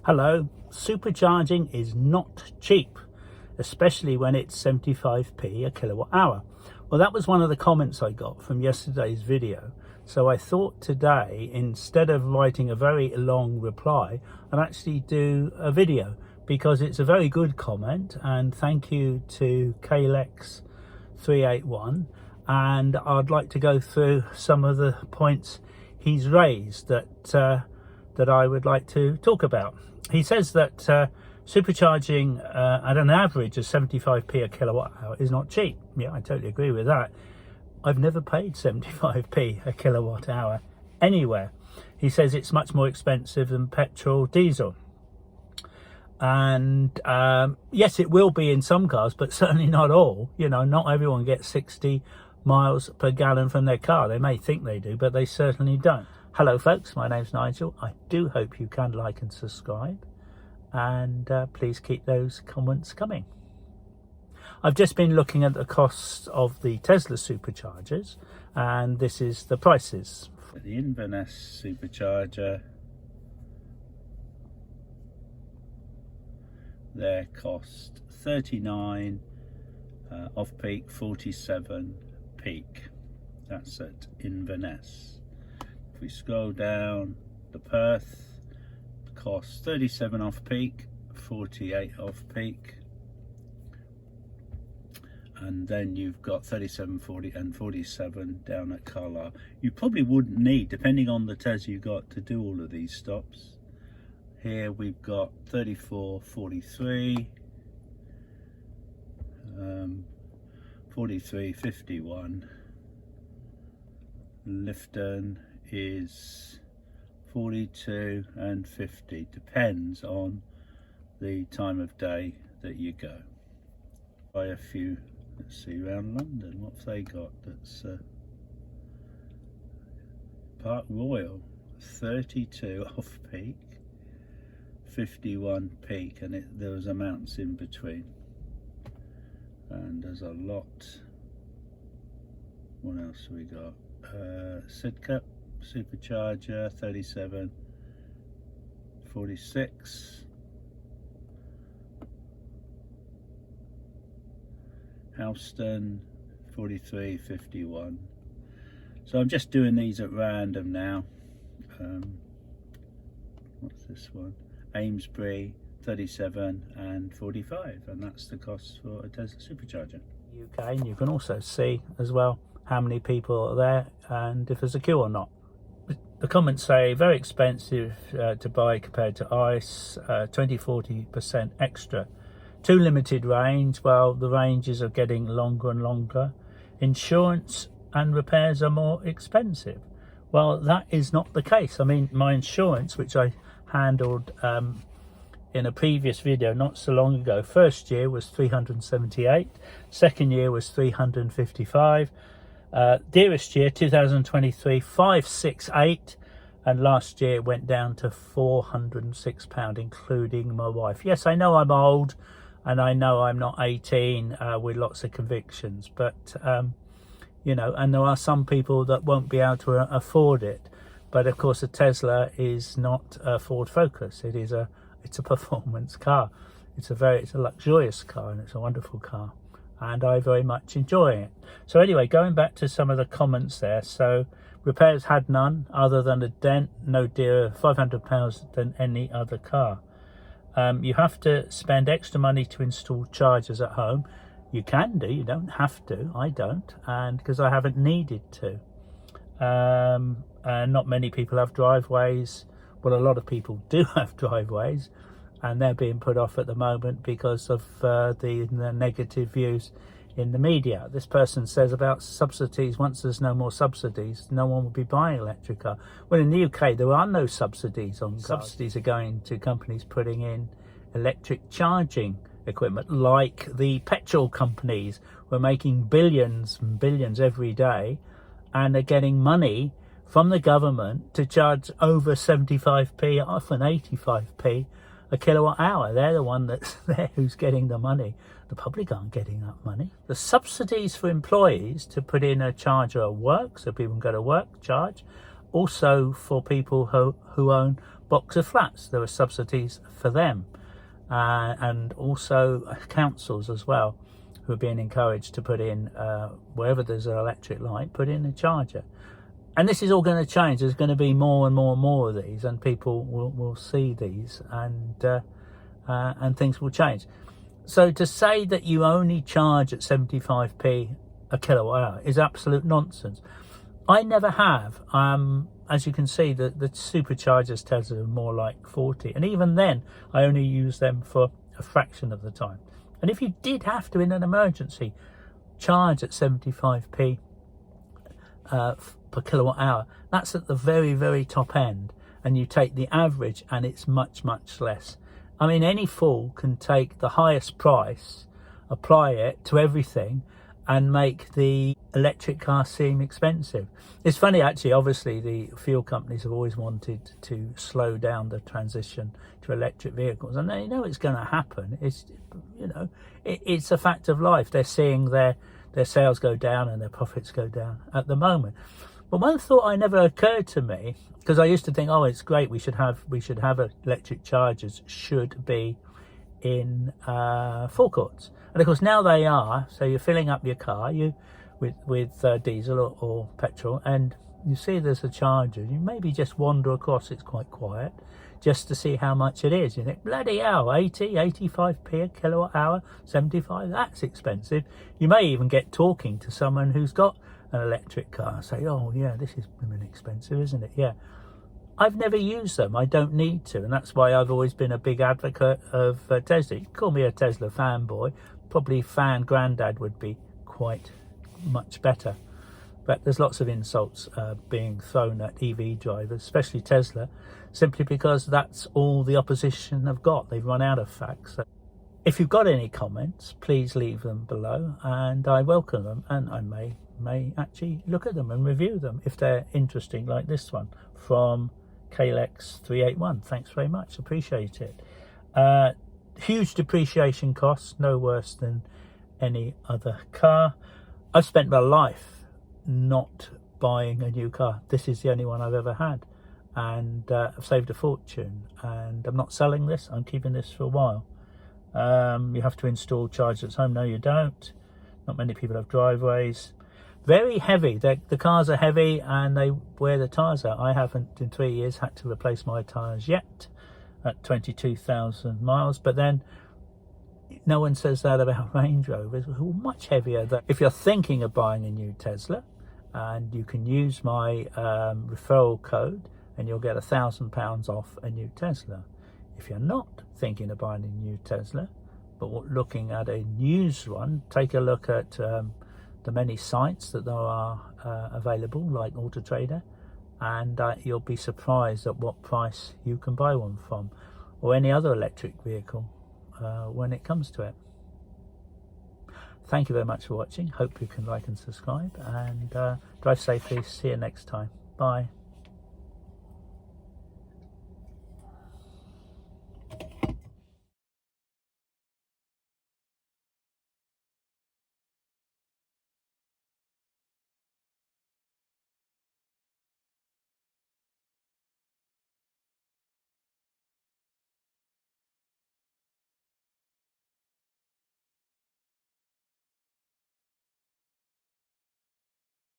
Hello, supercharging is not cheap, especially when it's 75p a kilowatt hour. Well, that was one of the comments I got from yesterday's video. So I thought today, instead of writing a very long reply, I'd actually do a video because it's a very good comment, and thank you to Kalex381. And I'd like to go through some of the points he's raised that I would like to talk about. He says that supercharging at an average of 75p a kilowatt hour is not cheap. Yeah, I totally agree with that. I've never paid 75p a kilowatt hour anywhere. He says it's much more expensive than petrol diesel. And yes, it will be in some cars, but certainly not all. You know, not everyone gets 60 miles per gallon from their car. They may think they do, but they certainly don't. Hello folks, my name's Nigel. I do hope you can like and subscribe, and please keep those comments coming. I've just been looking at the costs of the Tesla superchargers, and this is the prices. For the Inverness supercharger, their cost 39 off peak, 47 peak. That's at Inverness. If we scroll down, the Perth costs 37 off peak, 48 off peak, and then you've got 37, 40 and 47 down at Carlisle. You probably wouldn't need, depending on the Tesla you got, to do all of these stops. Here we've got 34, 43, 43, 51. Lifton is 42 and 50, depends on the time of day that you go. By a few, let's see, around London, what have they got? That's Park Royal, 32 off peak, 51 peak, and there was amounts in between, and there's a lot. What else have we got? Sidcup Supercharger 37, 46, Houston 43, 51. So I'm just doing these at random now. What's this one? Amesbury 37 and 45, and that's the cost for a Tesla supercharger. UK, and you can also see as well how many people are there and if there's a queue or not. The comments say very expensive to buy compared to ICE, 20-40% extra. Too limited range. Well, the ranges are getting longer and longer. Insurance and repairs are more expensive. Well, that is not the case. I mean, my insurance, which I handled in a previous video not so long ago, first year was 378, second year was 355. Dearest year 2023 568, and last year it went down to £406, including my wife. Yes, I know I'm old and I know I'm not 18 with lots of convictions, but you know, and there are some people that won't be able to afford it. But of course a Tesla is not a Ford Focus. It's a performance car. It's a luxurious car, and it's a wonderful car, and I very much enjoy it. So anyway, going back to some of the comments there. So repairs had none other than a dent, no dearer, £500 than any other car. You have to spend extra money to install chargers at home. You can do, you don't have to. I don't, and because I haven't needed to. And not many people have driveways. Well, a lot of people do have driveways, and they're being put off at the moment because of the negative views in the media. This person says about subsidies, once there's no more subsidies, no one will be buying electric car. Well, in the UK, there are no subsidies on cars. Subsidies are going to companies putting in electric charging equipment, like the petrol companies. We're making billions and billions every day, and they're getting money from the government to charge over 75p, often 85p a kilowatt hour. They're the one that's there who's getting the money. The public aren't getting that money. The subsidies for employees to put in a charger at work, so people can go to work, charge. Also for people who own box of flats. There were subsidies for them, and also councils as well, who are being encouraged to put in, wherever there's an electric light, put in a charger. And this is all going to change. There's going to be more and more and more of these, and people will see these, and things will change. So to say that you only charge at 75p a kilowatt hour is absolute nonsense. I never have. As you can see, the superchargers Tesla are more like 40, and even then I only use them for a fraction of the time. And if you did have to, in an emergency, charge at 75p per kilowatt hour, that's at the very, very top end, and you take the average and it's much, much less. I mean, any fool can take the highest price, apply it to everything, and make the electric car seem expensive. It's funny, actually. Obviously the fuel companies have always wanted to slow down the transition to electric vehicles, and they know it's going to happen. It's, you know, it's a fact of life. They're seeing their sales go down and their profits go down at the moment. But one thought I never occurred to me, because I used to think, oh, it's great, we should have electric chargers should be in forecourts. And of course now they are. So you're filling up your car with diesel or petrol, and you see there's a charger. You maybe just wander across, it's quite quiet, just to see how much it is. You think, bloody hell, 80, 85p a kilowatt hour, 75, that's expensive. You may even get talking to someone who's got an electric car, say, oh yeah, this is expensive, isn't it? Yeah. I've never used them. I don't need to, and that's why I've always been a big advocate of Tesla. You can call me a Tesla fanboy. Probably fan granddad would be quite much better. But there's lots of insults being thrown at EV drivers, especially Tesla, simply because that's all the opposition have got. They've run out of facts. So if you've got any comments, please leave them below, and I welcome them, and I may actually look at them and review them if they're interesting, like this one from Kalex 381. Thanks very much, appreciate it. Huge depreciation costs, no worse than any other car. I've spent my life not buying a new car. This is the only one I've ever had, and I've saved a fortune, and I'm not selling this. I'm keeping this for a while. You have to install chargers at home. No, you don't. Not many people have driveways. Very heavy. The cars are heavy, and they wear the tyres out. I haven't in 3 years had to replace my tyres yet at 22,000 miles. But then no one says that about Range Rovers, who are much heavier. If you're thinking of buying a new Tesla, and you can use my referral code, and you'll get £1,000 off a new Tesla. If you're not thinking of buying a new Tesla, but looking at a used one, take a look at the many sites that there are available, like Auto Trader, and you'll be surprised at what price you can buy one from, or any other electric vehicle when it comes to it. Thank you very much for watching. Hope you can like and subscribe, and drive safely. See you next time. Bye.